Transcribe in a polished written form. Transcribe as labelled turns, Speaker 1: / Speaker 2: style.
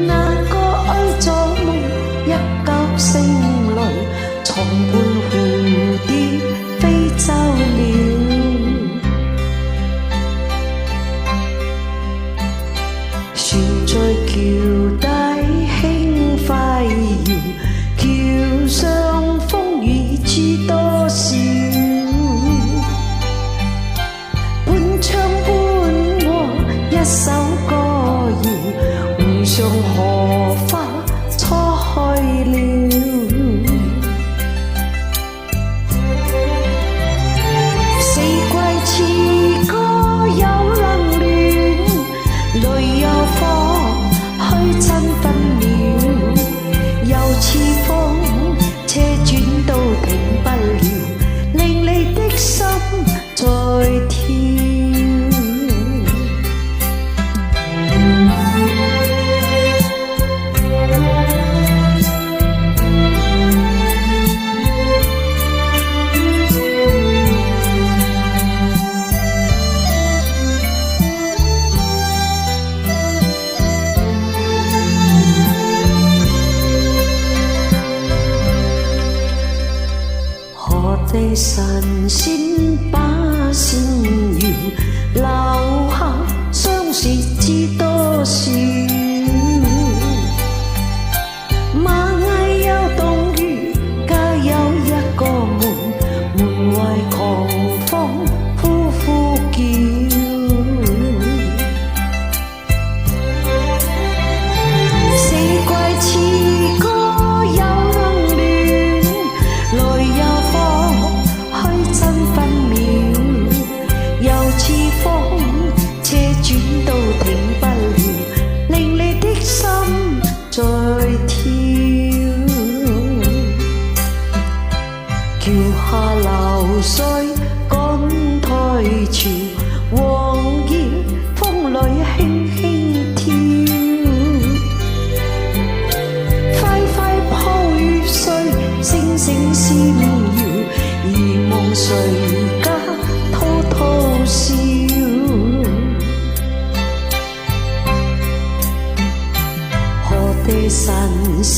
Speaker 1: 那個愛做夢，一覺醒來，床伴蝴蝶飛走了。船在橋底輕快搖，橋上風雨知多少。半唱半和一首歌謠，湖上荷花初開了。四季似歌有冷暖，淚有火虛真分秒，又似風車轉都停不了，令你的心在跳。何地神仙把仙搖，留下相思知多少。螞蟻有洞穴，皆有一個門，門外狂風呼呼叫。四季似歌有冷暖，淚有虛真分秒，又似風車轉都停不了，令你的心在跳。橋下流水趕退潮，黃葉風裏輕輕跳。揮揮鋪雨碎，聲聲閃耀，而夢誰家滔滔笑。何地神仙